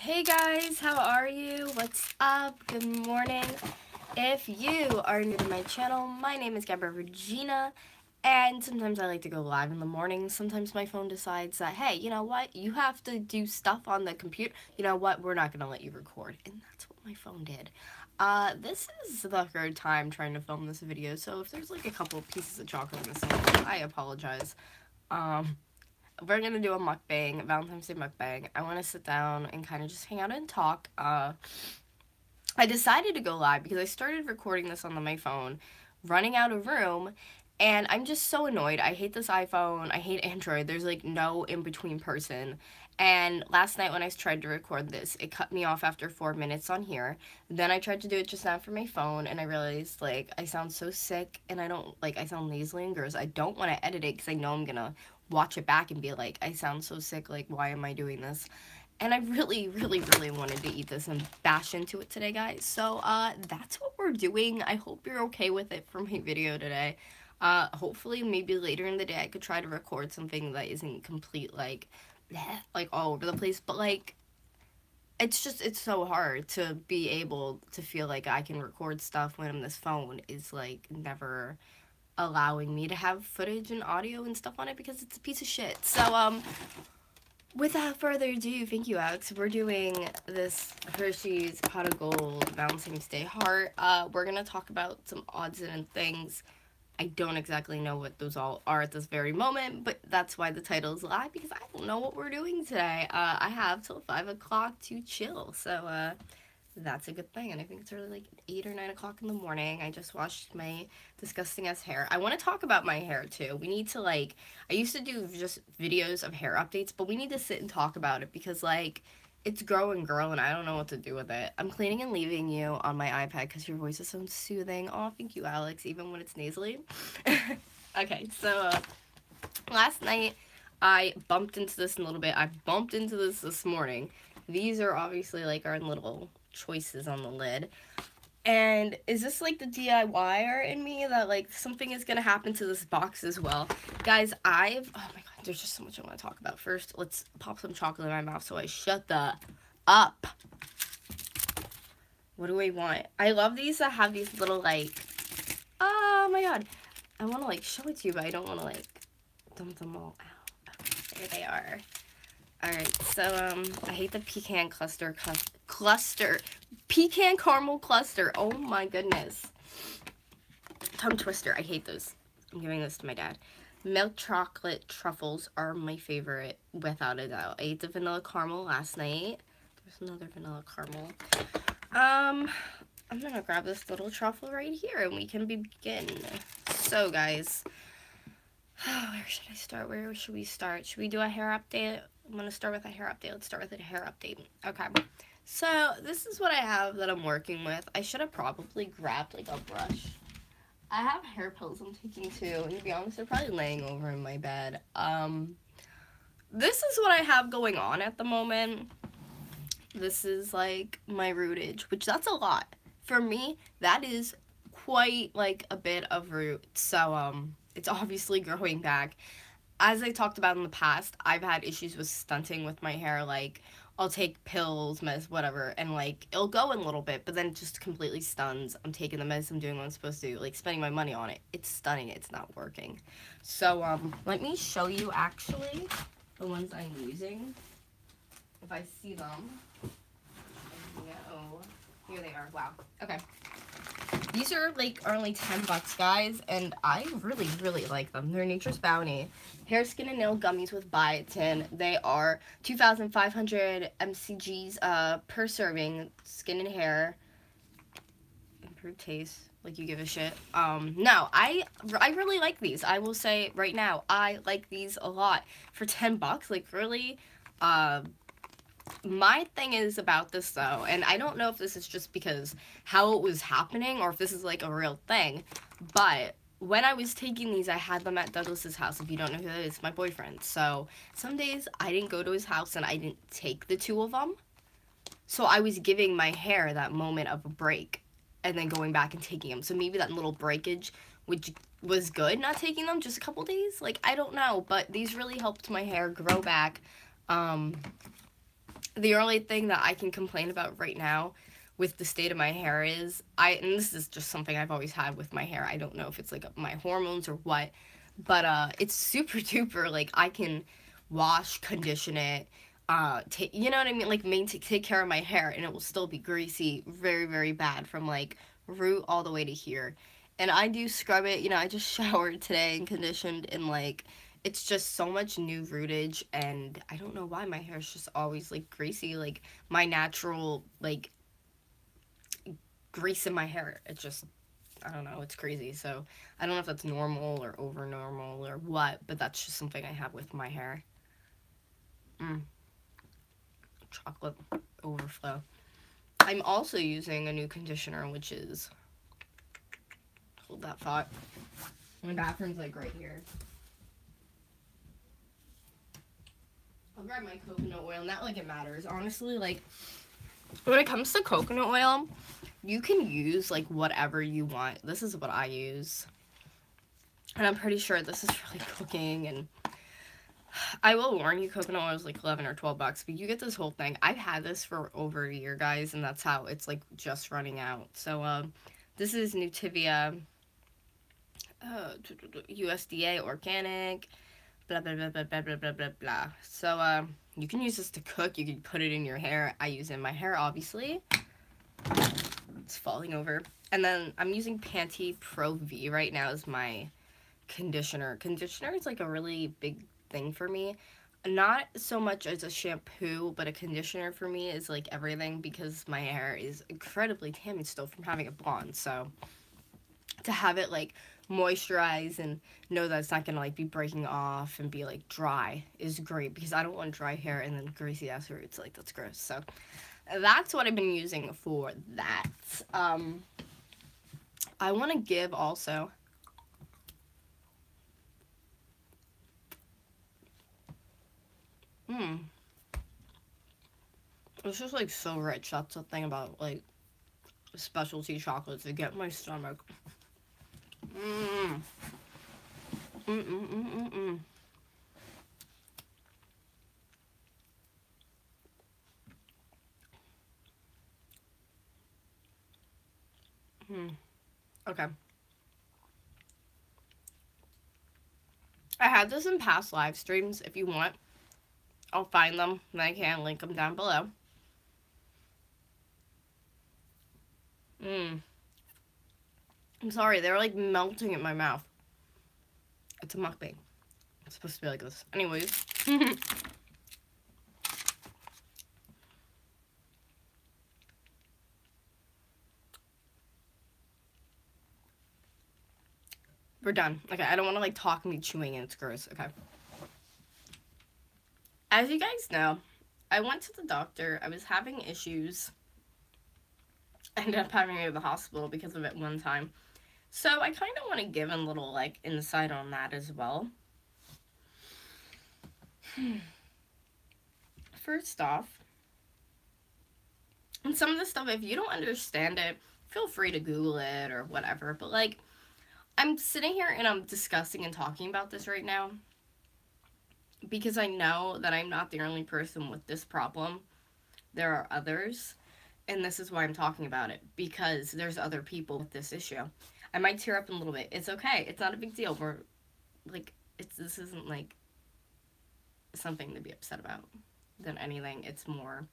Hey guys, how are you? What's up? Good morning. If you are new to my channel, my name is Gabrielle Regina, and sometimes I like to go live in the morning. Sometimes my phone decides that, hey, you know what? You have to do stuff on the computer. You know what? We're not going to let you record. And that's what my phone did. This is the third time trying to film this video, so if there's like a couple of pieces of chocolate missing, I apologize. We're gonna do a mukbang, Valentine's Day mukbang. I want to sit down and kind of just hang out and talk. I decided to go live because I started recording this on my phone, running out of room, and I'm just so annoyed. I hate this iPhone. I hate Android. There's like no in-between person. And last night when I tried to record this, it cut me off after 4 minutes on here. Then I tried to do it just now for my phone, and I realized, like, I sound so sick, and I sound nasally and gross. I don't want to edit it because I know I'm gonna watch it back and be like, I sound so sick, like, why am I doing this? And I really wanted to eat this and bash into it today, guys. So, that's what we're doing. I hope you're okay with it for my video today. Hopefully, maybe later in the day, I could try to record something that isn't complete, like all over the place. But, like, it's so hard to be able to feel like I can record stuff when this phone is, like, never allowing me to have footage and audio and stuff on it because it's a piece of shit. So, without further ado, thank you, Alex. We're doing this Hershey's Pot of Gold Valentine's Day heart. We're gonna talk about some odds and things. I don't exactly know what those all are at this very moment, but that's why the title is live, because I don't know what we're doing today. I have till 5 o'clock to chill, so, that's a good thing. And I think it's really like 8 or 9 o'clock in the morning. I just washed my disgusting ass hair. I want to talk about my hair too. We need to, like, I used to do just videos of hair updates, but we need to sit and talk about it because, like, it's growing, girl, and I don't know what to do with it. I'm cleaning and leaving you on my iPad because your voice is so soothing. Oh, thank you, Alex, even when it's nasally. Okay, so last night I bumped into this in a little bit. I bumped into this morning. These are obviously like our little choices on the lid. And is this like the DIYer in me that like something is gonna happen to this box as well? Guys, oh my god, there's just so much I want to talk about. First, let's pop some chocolate in my mouth so I shut the up. What do I want? I love these that have these little, like, oh my god, I want to like show it to you, but I don't want to like dump them all out. Okay, there they are. Alright, so, I hate the pecan pecan caramel cluster. Oh my goodness. Tongue twister. I hate those. I'm giving this to my dad. Milk chocolate truffles are my favorite, without a doubt. I ate the vanilla caramel last night. There's another vanilla caramel. I'm gonna grab this little truffle right here and we can begin. So, guys, where should I start? Where should we start? Should we do a hair update? I'm going to start with a hair update. Let's start with a hair update. Okay. So, this is what I have that I'm working with. I should have probably grabbed, like, a brush. I have hair pills I'm taking, too. And to be honest, they're probably laying over in my bed. This is what I have going on at the moment. This is, like, my rootage, which that's a lot. For me, that is quite, like, a bit of root. So, it's obviously growing back. As I talked about in the past, I've had issues with stunting with my hair. Like, I'll take pills, meds, whatever, and, like, it'll go in a little bit, but then it just completely stuns. I'm taking the meds, I'm doing what I'm supposed to do, like, spending my money on it. It's stunning. It's not working. So, let me show you, actually, the ones I'm using. If I see them. No. Here they are. Wow. Okay. These are only $10, guys, and I really like them. They're Nature's Bounty hair, skin, and nail gummies with biotin. They are 2,500 mcgs per serving. Skin and hair, improved taste. Like you give a shit. No, I really like these. I will say right now, I like these a lot for $10. Like, really, my thing is about this, though, and I don't know if this is just because how it was happening or if this is, like, a real thing, but when I was taking these, I had them at Douglas's house. If you don't know who that is, my boyfriend. So some days I didn't go to his house and I didn't take the two of them. So I was giving my hair that moment of a break and then going back and taking them. So maybe that little breakage, which was good, not taking them just a couple days. Like, I don't know, but these really helped my hair grow back. The only thing that I can complain about right now with the state of my hair is, and this is just something I've always had with my hair. I don't know if it's like my hormones or what, but it's super duper, like, I can wash, condition it, you know what I mean? Like, take care of my hair, and it will still be greasy, very, very bad, from like root all the way to here. And I do scrub it, you know, I just showered today and conditioned, and like, it's just so much new rootage, and I don't know why my hair is just always like greasy, like my natural like grease in my hair. It's just, I don't know, it's crazy. So I don't know if that's normal or over normal or what, but that's just something I have with my hair. Chocolate overflow. I'm also using a new conditioner, which is, hold that thought, my bathroom's like right here. I'll grab my coconut oil. Not like it matters. Honestly, like, when it comes to coconut oil, you can use, like, whatever you want. This is what I use. And I'm pretty sure this is for, like, cooking. And I will warn you, coconut oil is, like, 11 or 12 bucks. But you get this whole thing. I've had this for over a year, guys. And that's how it's, like, just running out. So, this is Nutivia USDA organic. Blah, blah, blah, blah, blah, blah, blah, blah, blah. So, you can use this to cook. You can put it in your hair. I use it in my hair, obviously. It's falling over. And then I'm using Pantene Pro V right now as my conditioner. Conditioner is like a really big thing for me. Not so much as a shampoo, but a conditioner for me is like everything, because my hair is incredibly damaged still from having it blonde. So to have it like moisturize and know that it's not gonna like be breaking off and be like dry is great, because I don't want dry hair and then greasy ass roots. Like, that's gross. So that's what I've been using for that. I want to give also, it's just like so rich. That's the thing about like specialty chocolates. They get my stomach. Okay. I had this in past live streams. If you want, I'll find them and I can link them down below. I'm sorry, they're like melting in my mouth. It's a mukbang. It's supposed to be like this. Anyways. We're done. Okay, I don't want to like talk and be chewing and it's gross. Okay. As you guys know, I went to the doctor. I was having issues. I ended up having to go to the hospital because of it one time. So I kind of want to give a little like insight on that as well. First off, and some of the stuff, if you don't understand it, feel free to Google it or whatever. But like, I'm sitting here and I'm discussing and talking about this right now because I know that I'm not the only person with this problem. There are others, and this is why I'm talking about it, because there's other people with this issue. I might tear up in a little bit. It's okay. It's not a big deal. We're like, this isn't like something to be upset about than anything. It's more,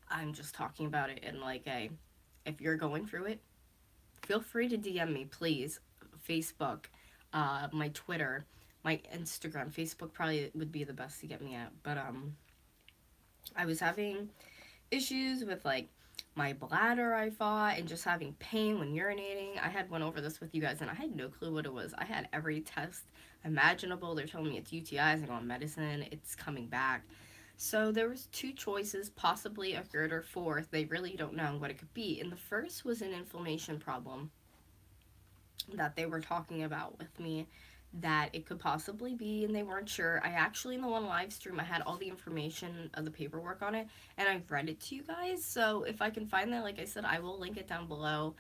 I'm just talking about it in like a, if you're going through it, feel free to DM me, please. Facebook, my Twitter, my Instagram. Facebook probably would be the best to get me at. But I was having issues with like my bladder, I thought, and just having pain when urinating. I had went over this with you guys and I had no clue what it was. I had every test imaginable. They're telling me it's UTIs. I'm on medicine. It's coming back. So there was two choices, possibly a third or fourth. They really don't know what it could be. And the first was an inflammation problem that they were talking about with me, that it could possibly be, and they weren't sure. I actually, in the one live stream, I had all the information of the paperwork on it, and I've read it to you guys. So if I can find that, like I said, I will link it down below.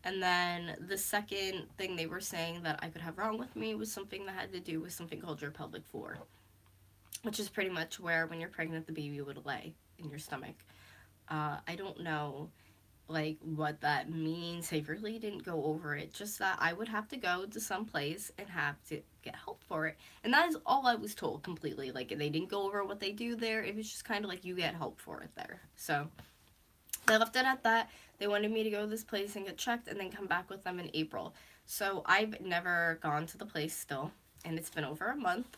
And then the second thing they were saying that I could have wrong with me was something that had to do with something called your pelvic floor, which is pretty much where when you're pregnant the baby would lay. in your stomach. I don't know, like, what that means. I really didn't go over it. Just that I would have to go to some place and have to get help for it. And that is all I was told completely. Like, they didn't go over what they do there. It was just kind of like, you get help for it there. So they left it at that. They wanted me to go to this place and get checked and then come back with them in April. So I've never gone to the place still, and it's been over a month.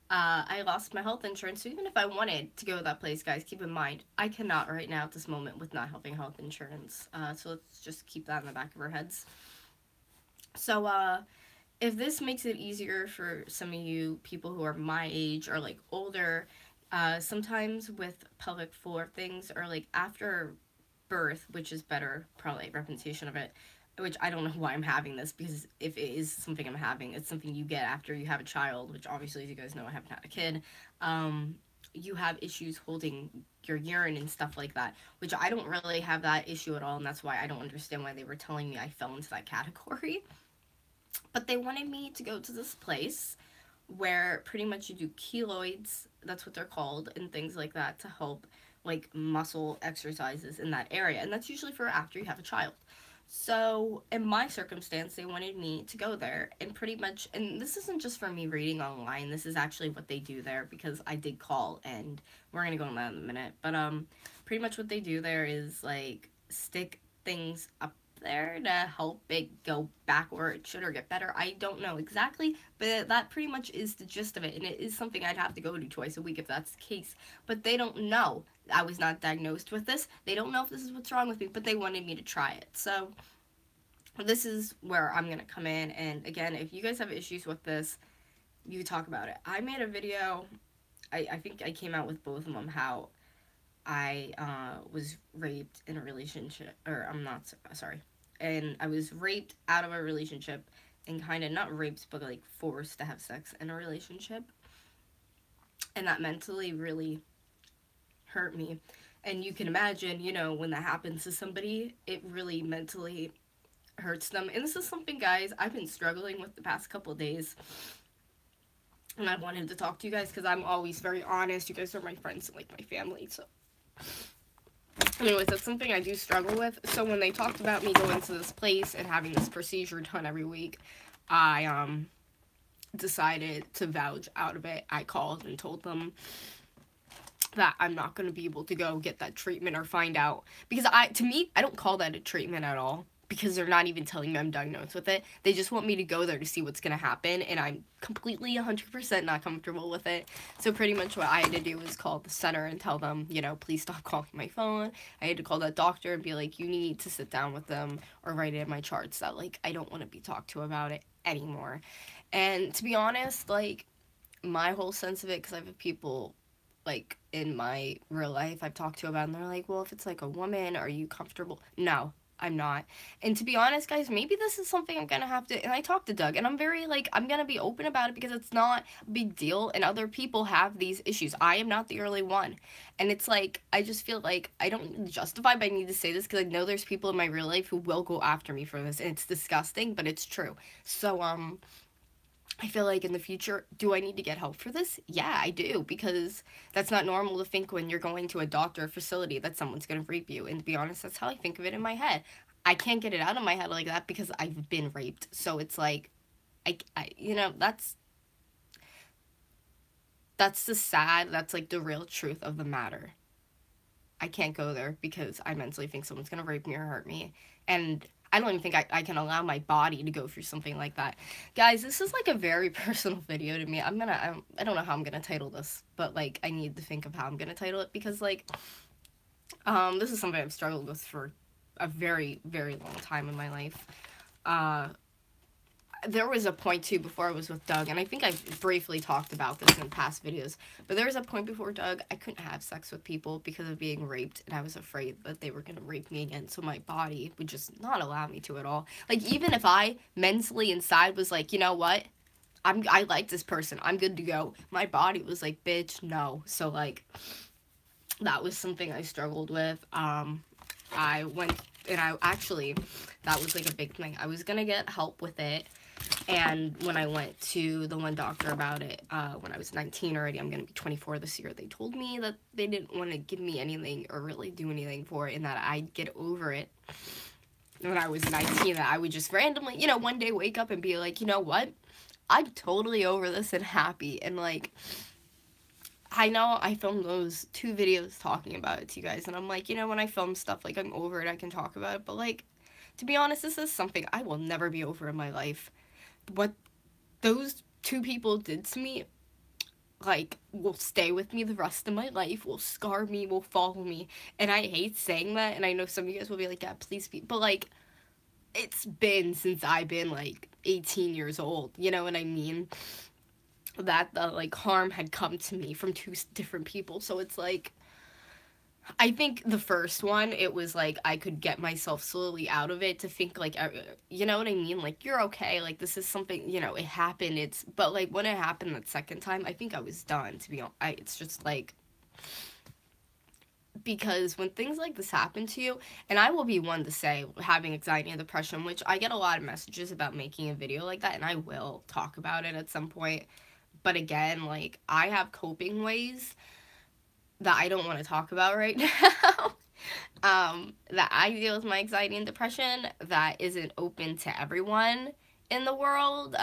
I lost my health insurance, so even if I wanted to go to that place, guys, keep in mind, I cannot right now at this moment with not having health insurance. So let's just keep that in the back of our heads. So, if this makes it easier for some of you people who are my age or, like, older, sometimes with pelvic floor things, or, like, after birth, which is better, probably representation of it, which I don't know why I'm having this, because if it is something I'm having, it's something you get after you have a child, which obviously, as you guys know, I haven't had a kid. You have issues holding your urine and stuff like that, which I don't really have that issue at all, and that's why I don't understand why they were telling me I fell into that category. But they wanted me to go to this place where pretty much you do keloids, that's what they're called, and things like that to help, like, muscle exercises in that area. And that's usually for after you have a child. So in my circumstance, they wanted me to go there and pretty much, and this isn't just from me reading online, this is actually what they do there, because I did call, and we're going to go on that in a minute. But pretty much what they do there is, like, stick things up there to help it go back where it should or get better. I don't know exactly, but that pretty much is the gist of it, and it is something I'd have to go to twice a week if that's the case. But they don't know. I was not diagnosed with this. They don't know if this is what's wrong with me, but they wanted me to try it. So this is where I'm going to come in, and again, if you guys have issues with this, you talk about it. I made a video, I think I came out with both of them, how I was raped in a relationship, or I'm not, sorry, and I was raped out of a relationship, and kind of, not raped, but, like, forced to have sex in a relationship, and that mentally really hurt me. And you can imagine, you know, when that happens to somebody, it really mentally hurts them. And this is something, guys, I've been struggling with the past couple of days, and I wanted to talk to you guys because I'm always very honest. You guys are my friends and, like, my family, so anyways, that's something I do struggle with. So when they talked about me going to this place and having this procedure done every week, I decided to vouch out of it. I called and told them that I'm not going to be able to go get that treatment or find out, because to me, I don't call that a treatment at all, because they're not even telling me I'm diagnosed with it. They just want me to go there to see what's going to happen, and I'm completely 100% not comfortable with it. So pretty much what I had to do was call the center and tell them, you know, please stop calling my phone. I had to call that doctor and be like, you need to sit down with them or write it in my charts that, like, I don't want to be talked to about it anymore. And to be honest, like, my whole sense of it, because I've had people, like, in my real life I've talked to about, and they're like, well, if it's, like, a woman, are you comfortable? No, I'm not. And to be honest, guys, maybe this is something I'm gonna have to, and I talked to Doug, and I'm very, like, I'm gonna be open about it, because it's not a big deal, and other people have these issues. I am not the only one. And it's like, I just feel like I don't justify, but I need to say this, because I know there's people in my real life who will go after me for this, and it's disgusting, but it's true. So, I feel like in the future, do I need to get help for this? Yeah, I do, because that's not normal to think when you're going to a doctor or facility that someone's going to rape you. And to be honest, that's how I think of it in my head. I can't get it out of my head like that because I've been raped. So it's like, I you know, that's that's like the real truth of the matter. I can't go there because I mentally think someone's going to rape me or hurt me. And I don't even think I can allow my body to go through something like that. Guys, this is, like, a very personal video to me. I don't know how I'm gonna title this, but, like, I need to think of how I'm gonna title it, because, like, this is something I've struggled with for a very, very long time in my life. There was a point, too, before I was with Doug, and I think I've briefly talked about this in past videos, but there was a point before Doug, I couldn't have sex with people because of being raped, and I was afraid that they were going to rape me again, so my body would just not allow me to at all. Like, even if I mentally inside was like, you know what, I like this person, I'm good to go, my body was like, bitch, no. So, like, that was something I struggled with. I went, and that was, like, a big thing. I was gonna get help with it, And when I went to the one doctor about it, when I was 19 already, I'm going to be 24 this year, they told me that they didn't want to give me anything or really do anything for it, and that I'd get over it when I was 19, that I would just randomly, you know, one day wake up and be like, you know what? I'm totally over this and happy. And, like, I know I filmed those 2 videos talking about it to you guys, and I'm like, you know, when I film stuff, like, I'm over it, I can talk about it, but, like, to be honest, this is something I will never be over in my life. What those 2 people did to me, like, will stay with me the rest of my life, will scar me, will follow me, and I hate saying that, and I know some of you guys will be like, yeah, please be, but, like, it's been since I've been, like, 18 years old, you know what I mean? That the, like, harm had come to me from 2 different people, so it's, like, I think the first one, it was, like, I could get myself slowly out of it to think, like, you know what I mean? Like, you're okay, like, this is something, you know, it happened, but, like, when it happened that second time, I think I was done, to be honest. It's just, like, because when things like this happen to you, and I will be one to say, having anxiety and depression, which I get a lot of messages about making a video like that, and I will talk about it at some point, but again, like, I have coping ways that I don't want to talk about right now, that I deal with my anxiety and depression that isn't open to everyone in the world.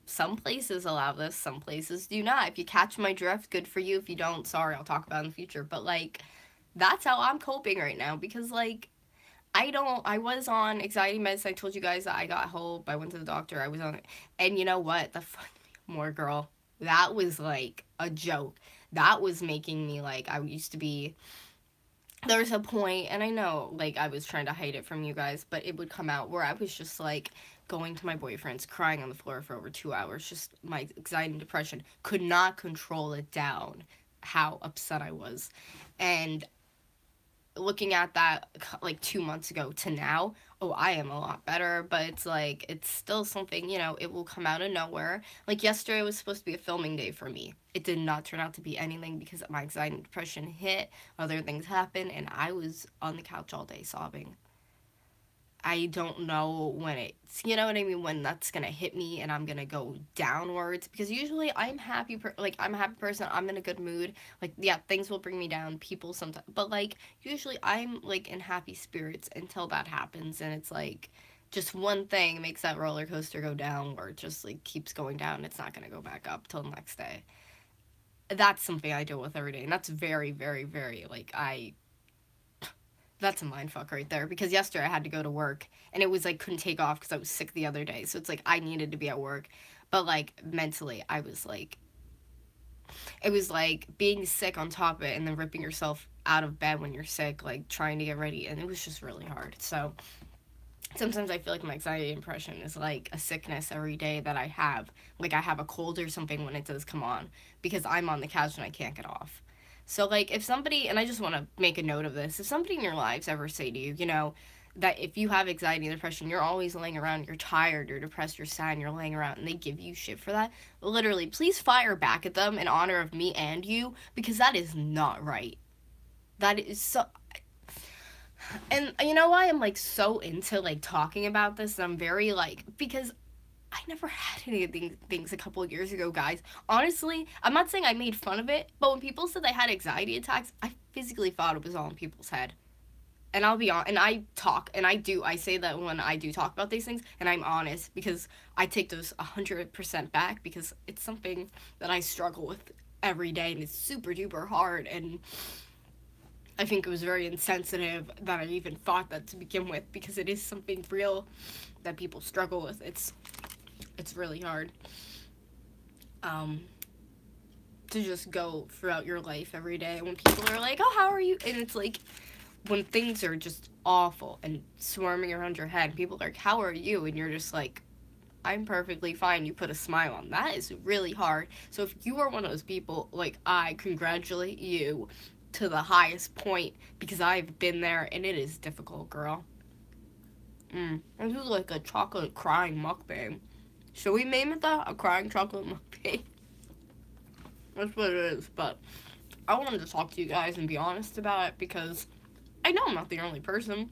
Some places allow this, some places do not. If you catch my drift, good for you. If you don't, sorry, I'll talk about it in the future, but, like, that's how I'm coping right now, because, like, I was on anxiety meds. I told you guys that I got help. I went to the doctor. I was on it. And you know what? More girl. That was, like, a joke. That was making me, like, I used to be, there was a point, and I know, like, I was trying to hide it from you guys, but it would come out where I was just, like, going to my boyfriend's, crying on the floor for over 2 hours. Just my anxiety and depression could not control it down, how upset I was. And looking at that, like, 2 months ago to now, oh, I am a lot better, but it's, like, it's still something, you know, it will come out of nowhere. Like, yesterday was supposed to be a filming day for me. It did not turn out to be anything because my anxiety and depression hit, other things happened, and I was on the couch all day sobbing. I don't know when it's, you know what I mean, when that's gonna hit me and I'm gonna go downwards, because usually I'm happy, I'm a happy person, I'm in a good mood, like, yeah, things will bring me down, people sometimes, but, like, usually I'm, like, in happy spirits until that happens, and it's, like, just one thing makes that roller coaster go down, or it just, like, keeps going down, it's not gonna go back up till the next day. That's something I deal with every day, and that's very, very, very, like, that's a mindfuck right there, because yesterday I had to go to work, and it was, like, couldn't take off because I was sick the other day, so it's, like, I needed to be at work, but, like, mentally, I was, like, it was, like, being sick on top of it, and then ripping yourself out of bed when you're sick, like, trying to get ready, and it was just really hard. So sometimes I feel like my anxiety and depression is, like, a sickness every day that I have, like, I have a cold or something when it does come on, because I'm on the couch and I can't get off. So, like, if somebody, and I just want to make a note of this, if somebody in your lives ever say to you, you know, that if you have anxiety and depression, you're always laying around, you're tired, you're depressed, you're sad, and you're laying around, and they give you shit for that, literally, please fire back at them in honor of me and you, because that is not right. That is so, and you know why I'm, like, so into, like, talking about this, and I'm very, like, because I never had any of these things a couple of years ago, guys. Honestly, I'm not saying I made fun of it, but when people said they had anxiety attacks, I physically thought it was all in people's head. And I'll be honest, and I say that when I do talk about these things, and I'm honest, because I take those 100% back, because it's something that I struggle with every day, and it's super duper hard, and I think it was very insensitive that I even thought that to begin with, because it is something real that people struggle with. It's really hard to just go throughout your life every day when people are like, oh, how are you? And it's like, when things are just awful and swarming around your head, people are like, how are you? And you're just like, I'm perfectly fine. You put a smile on. That is really hard. So if you are one of those people, like, I congratulate you to the highest point, because I've been there and it is difficult, girl. And this is like a chocolate crying mukbang. Should we name it that? A crying chocolate mukbang? That's what it is, but I wanted to talk to you guys and be honest about it, because I know I'm not the only person.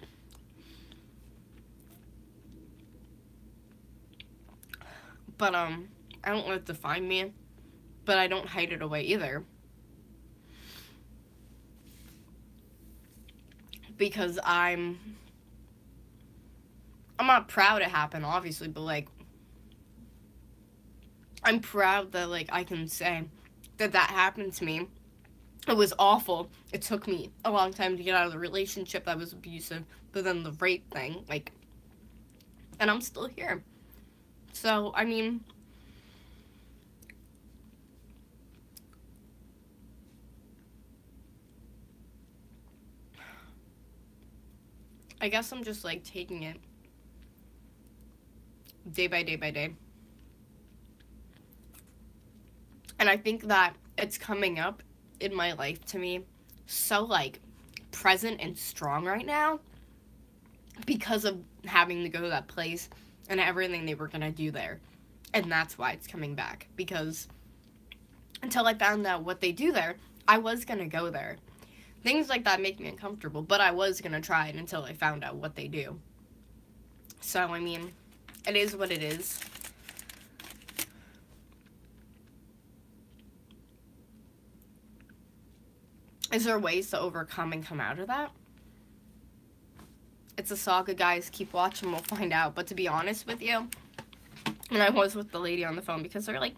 But, I don't let it define me, but I don't hide it away either. Because I'm not proud it happened, obviously, but, like, I'm proud that, like, I can say that happened to me. It was awful. It took me a long time to get out of the relationship that was abusive, but then the rape thing, like, and I'm still here. So, I mean, I guess I'm just, like, taking it day by day by day. And I think that it's coming up in my life to me so, like, present and strong right now because of having to go to that place and everything they were going to do there. And that's why it's coming back. Because until I found out what they do there, I was going to go there. Things like that make me uncomfortable, but I was going to try it until I found out what they do. So, I mean, it is what it is. Is there ways to overcome and come out of that? It's a saga, guys. Keep watching, we'll find out. But to be honest with you, and I was with the lady on the phone because they're like,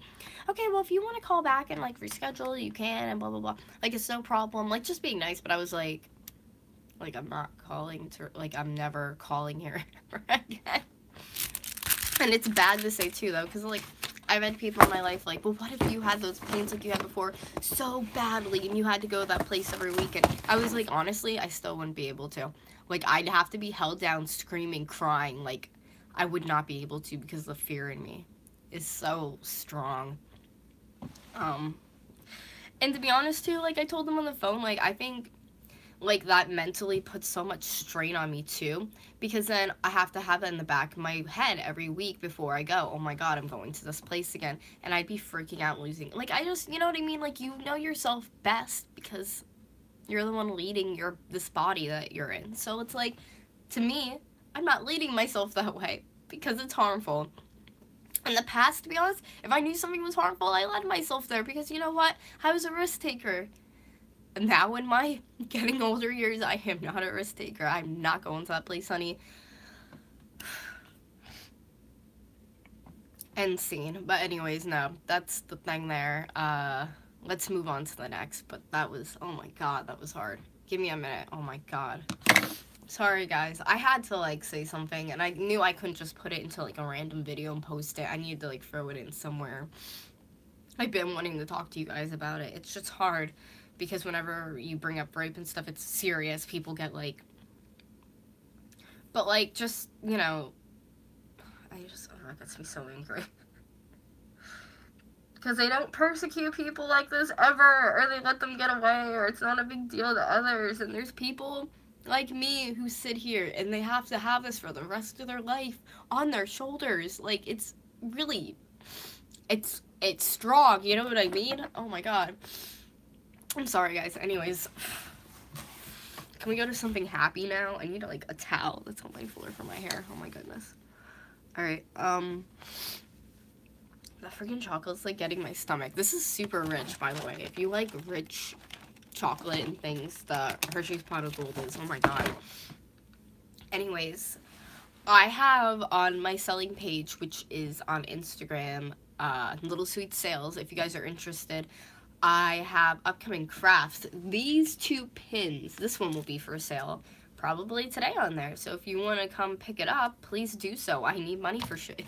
okay, well, if you want to call back and, like, reschedule, you can, and blah, blah, blah. Like, it's no problem. Like, just being nice. But I was like, I'm not calling to, like, I'm never calling here ever again. And it's bad to say, too, though, because, like, I've had people in my life like, well, what if you had those pains like you had before so badly and you had to go to that place every weekend? I was like, honestly, I still wouldn't be able to. Like, I'd have to be held down, screaming, crying. Like, I would not be able to because the fear in me is so strong. And to be honest, too, like, I told them on the phone, like, I think, like, that mentally puts so much strain on me, too, because then I have to have that in the back of my head every week before I go, oh my god, I'm going to this place again, and I'd be freaking out losing, like, I just, you know what I mean, like, you know yourself best, because you're the one leading this body that you're in, so it's like, to me, I'm not leading myself that way, because it's harmful. In the past, to be honest, if I knew something was harmful, I led myself there, because you know what, I was a risk taker. Now in my getting older years, I am not a risk taker. I'm not going to that place, honey. End scene. But anyways, no, that's the thing there. Let's move on to the next. But that was, oh my god, that was hard. Give me a minute. Oh my god. Sorry, guys. I had to, like, say something, and I knew I couldn't just put it into, like, a random video and post it. I needed to, like, throw it in somewhere. I've been wanting to talk to you guys about it. It's just hard. Because whenever you bring up rape and stuff, it's serious. People get, like... But, like, just, you know... that gets me so angry. Because they don't persecute people like this ever. Or they let them get away. Or it's not a big deal to others. And there's people like me who sit here. And they have to have this for the rest of their life. On their shoulders. Like, it's really... It's strong. You know what I mean? Oh, my god. I'm sorry, guys. Anyways, can we go to something happy now? I need, like, a towel that's on my floor for my hair. Oh, my goodness. Alright, that freaking chocolate's, like, getting my stomach. This is super rich, by the way. If you like rich chocolate and things, the Hershey's Pot of Gold is. Oh, my god. Anyways, I have on my selling page, which is on Instagram, Little Sweet Sales, if you guys are interested. I have upcoming crafts. These 2 pins, this one will be for sale probably today on there. So if you want to come pick it up, please do so. I need money for shit.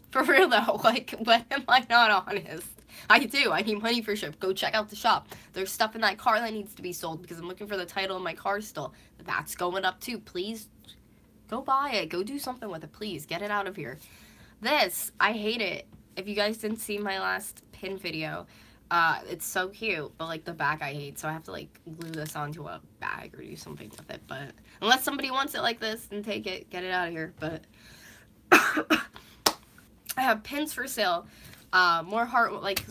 For real though, like, when am I not honest? I do. I need money for shit. Go check out the shop. There's stuff in that car that needs to be sold because I'm looking for the title of my car still. That's going up too. Please go buy it. Go do something with it. Please get it out of here. This, I hate it. If you guys didn't see my last pin video, it's so cute, but, like, the back I hate, so I have to, like, glue this onto a bag or do something with it, but unless somebody wants it like this, then take it, get it out of here, but I have pins for sale, more heart, like,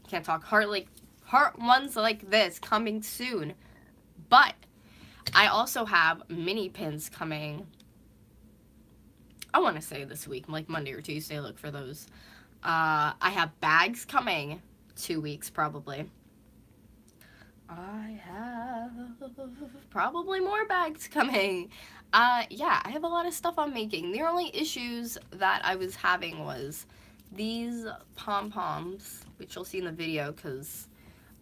can't talk, heart ones like this coming soon, but I also have mini pins coming I want to say this week, like Monday or Tuesday, look for those. I have bags coming 2 weeks probably. I have probably more bags coming. Yeah, I have a lot of stuff I'm making. The only issues that I was having was these pom-poms, which you'll see in the video, because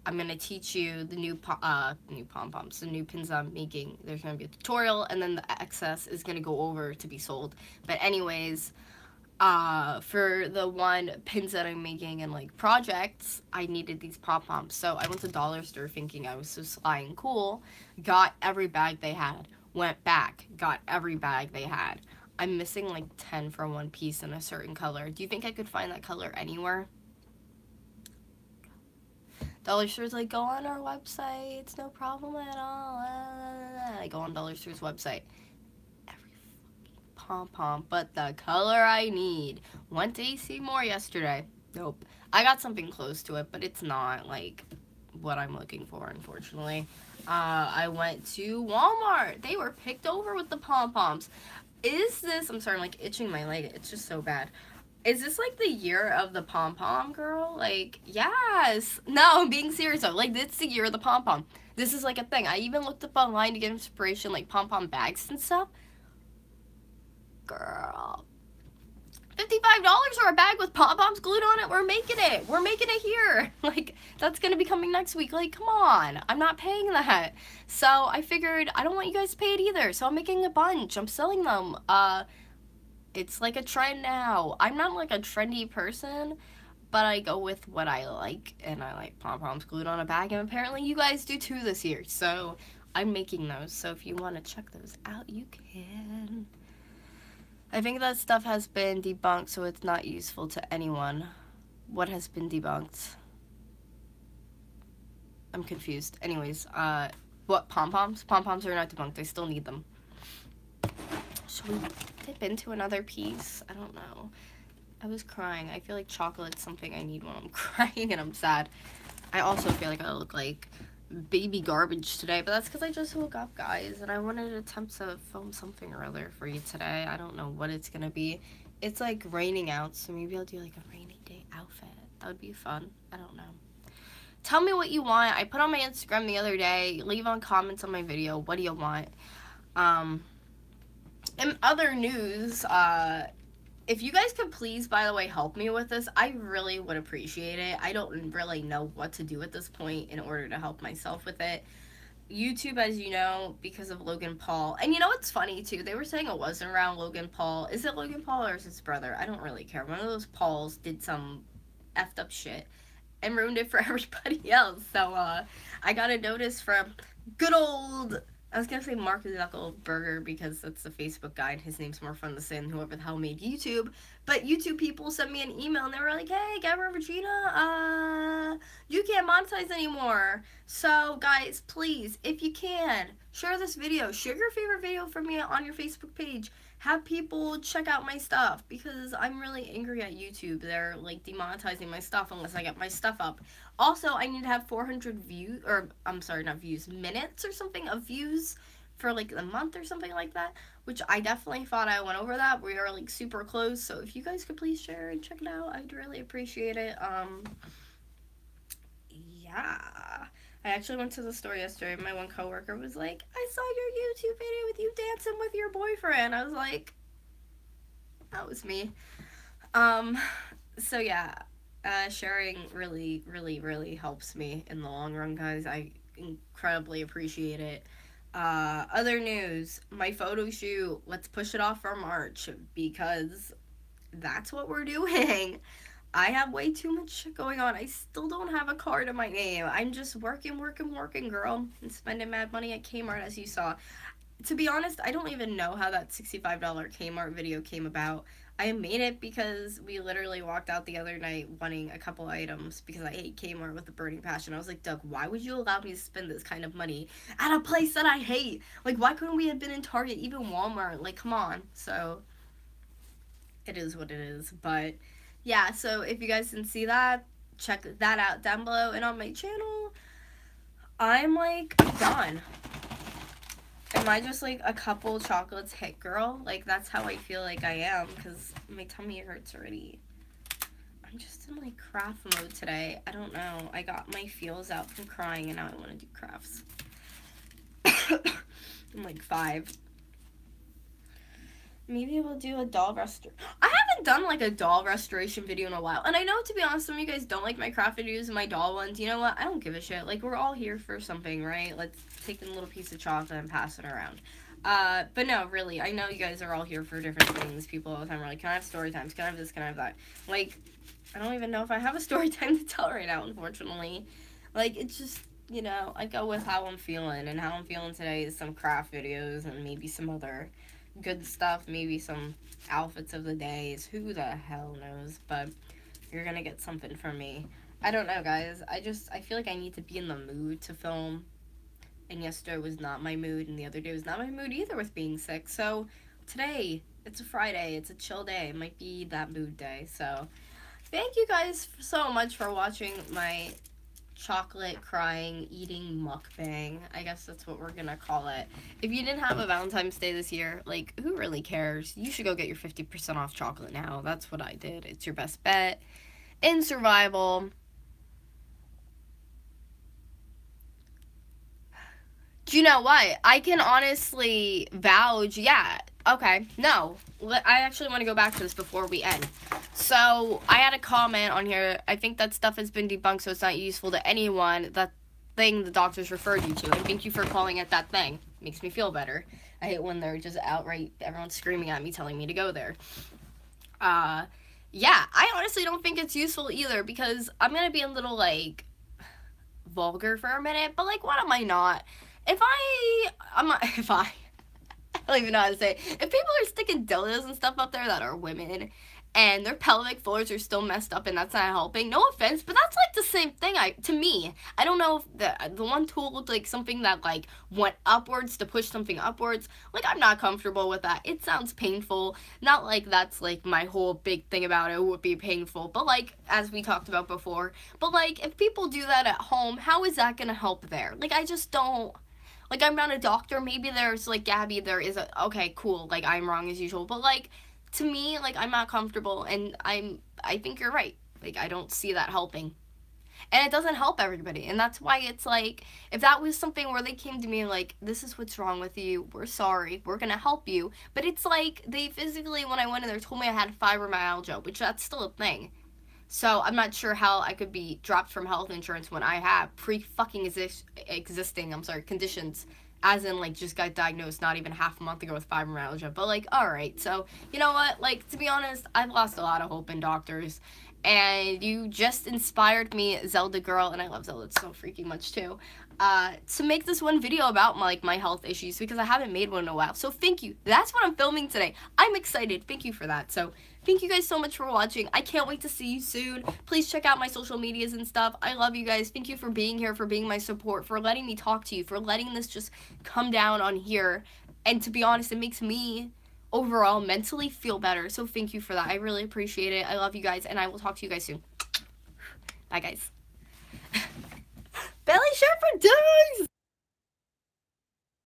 I'm going to teach you the new pom-poms, the new pins I'm making. There's going to be a tutorial, and then the excess is going to go over to be sold. But anyways, for the one pins that I'm making and like projects, I needed these pom-poms. So I went to Dollar Store thinking I was so sly and cool, got every bag they had, went back, got every bag they had. I'm missing like 10 for one piece in a certain color. Do you think I could find that color anywhere? Dollar Store's like, go on our website, it's no problem at all. I go on Dollar Store's website. Every fucking pom-pom, but the color I need. Went to AC Moore yesterday. Nope. I got something close to it, but it's not like what I'm looking for, unfortunately. I went to Walmart. They were picked over with the pom-poms. Is this, I'm sorry, I'm like itching my leg. It's just so bad. Is this like the year of the pom-pom, girl? Like, yes. No, I'm being serious though. Like, it's the year of the pom-pom. This is like a thing. I even looked up online to get inspiration, like pom-pom bags and stuff. Girl. $55 for a bag with pom-poms glued on it. We're making it. We're making it here. Like, that's going to be coming next week. Like, come on. I'm not paying that. So I figured I don't want you guys to pay it either. So I'm making a bunch. I'm selling them. It's like a trend now. I'm not like a trendy person, but I go with what I like. And I like pom-poms glued on a bag. And apparently you guys do too this year. So I'm making those. So if you want to check those out, you can. I think that stuff has been debunked, so it's not useful to anyone. What has been debunked? I'm confused. Anyways, what, pom-poms? Pom-poms are not debunked. I still need them. Should we dip into another piece? I don't know. I was crying. I feel like chocolate's something I need when I'm crying and I'm sad. I also feel like I look like baby garbage today, but that's because I just woke up, guys, and I wanted to attempt to film something or other for you today. I don't know what it's gonna be. It's like raining out, so maybe I'll do like a rainy day outfit. That would be fun. I don't know. Tell me what you want. I put on my Instagram the other day. Leave on comments on my video. What do you want? In other news, if you guys could please, by the way, help me with this, I really would appreciate it. I don't really know what to do at this point in order to help myself with it. YouTube, as you know, because of Logan Paul. And you know what's funny, too? They were saying it wasn't around Logan Paul. Is it Logan Paul or is it his brother? I don't really care. One of those Pauls did some effed up shit and ruined it for everybody else. So, I got a notice from good old... I was going to say Mark Zuckerberg because that's the Facebook guy and his name's more fun to say than whoever the hell made YouTube. But YouTube people sent me an email and they were like, hey, Gabrielle Regina, you can't monetize anymore. So, guys, please, if you can, share this video. Share your favorite video from me on your Facebook page. Have people check out my stuff because I'm really angry at YouTube. They're, like, demonetizing my stuff unless I get my stuff up. Also, I need to have 400 views, or, I'm sorry, not views, minutes or something of views for, like, a month or something like that, which I definitely thought I went over that. We are, like, super close, so if you guys could please share and check it out, I'd really appreciate it. Yeah. I actually went to the store yesterday, and my one coworker was like, I saw your YouTube video with you dancing with your boyfriend. I was like, that was me. So yeah, sharing really, really, really helps me in the long run, guys. I incredibly appreciate it. Other news, my photo shoot, let's push it off for March, because that's what we're doing. I have way too much shit going on. I still don't have a car to my name. I'm just working, girl, and spending mad money at Kmart, as you saw. To be honest, I don't even know how that $65 Kmart video came about. I made it because we literally walked out the other night wanting a couple items because I hate Kmart with a burning passion. I was like, Doug, why would you allow me to spend this kind of money at a place that I hate? Like, why couldn't we have been in Target, even Walmart? Like, come on. So, it is what it is, but... yeah, so if you guys didn't see that, check that out down below. And on my channel, I'm, like, done. And I just like a couple chocolates hit girl? Like, that's how I feel like I am, because my tummy hurts already. I'm just in like craft mode today. I don't know. I got my feels out from crying and now I want to do crafts. I'm like 5. Maybe we'll do a doll restoration. I haven't done like a doll restoration video in a while. And I know, to be honest, some of you guys don't like my craft videos and my doll ones. You know what? I don't give a shit. Like, we're all here for something, right? Let's take a little piece of chocolate and pass it around. But no, really, I know you guys are all here for different things. People all the time are like, can I have story times? Can I have this? Can I have that? Like, I don't even know if I have a story time to tell right now, unfortunately. Like, it's just, you know, I go with how I'm feeling. And how I'm feeling today is some craft videos and maybe some other good stuff, maybe some outfits of the days, who the hell knows, but you're gonna get something from me. I don't know, guys. I feel like I need to be in the mood to film, and yesterday was not my mood, and the other day was not my mood either with being sick. So today, it's a Friday, it's a chill day, it might be that mood day. So thank you guys so much for watching my chocolate crying eating mukbang. I guess that's what we're gonna call it. If you didn't have a Valentine's Day this year, like, who really cares? You should go get your 50% off chocolate now. That's what I did. It's your best bet in survival. Do you know what? I can honestly vouch, yeah. Okay, no. I actually want to go back to this before we end. So, I had a comment on here. I think that stuff has been debunked, so it's not useful to anyone. That thing the doctors referred you to. And thank you for calling it that thing. Makes me feel better. I hate when they're just outright, everyone's screaming at me, telling me to go there. Yeah, I honestly don't think it's useful either, because I'm going to be a little, like, vulgar for a minute. But, like, what am I not? I don't even know how to say it. If people are sticking dildos and stuff up there that are women, and their pelvic floors are still messed up and that's not helping, no offense, but that's like the same thing to me. I don't know if the one tool looked like something that like went upwards to push something upwards. Like, I'm not comfortable with that. It sounds painful. Not like that's like my whole big thing about it would be painful, but like, as we talked about before, but like, if people do that at home, how is that gonna help there? Like, I just don't. Like, I'm not a doctor. Maybe there's, like, Gabby, there is okay, cool. Like, I'm wrong as usual. But, like, to me, like, I'm not comfortable. And I think you're right. Like, I don't see that helping. And it doesn't help everybody. And that's why it's, like, if that was something where they came to me, like, this is what's wrong with you. We're sorry. We're going to help you. But it's, like, they physically, when I went in there, told me I had fibromyalgia, which that's still a thing. So, I'm not sure how I could be dropped from health insurance when I have existing conditions, as in, like, just got diagnosed not even half a month ago with fibromyalgia. But, like, alright, so, you know what, like, to be honest, I've lost a lot of hope in doctors, and you just inspired me, Zelda girl, and I love Zelda so freaking much, too, to make this one video about, my health issues, because I haven't made one in a while. So, thank you. That's what I'm filming today. I'm excited. Thank you for that. So, thank you guys so much for watching. I can't wait to see you soon. Please check out my social medias and stuff. I love you guys. Thank you for being here, for being my support, for letting me talk to you, for letting this just come down on here. And to be honest, it makes me overall mentally feel better. So thank you for that. I really appreciate it. I love you guys, and I will talk to you guys soon. Bye, guys. Belly shirt for days!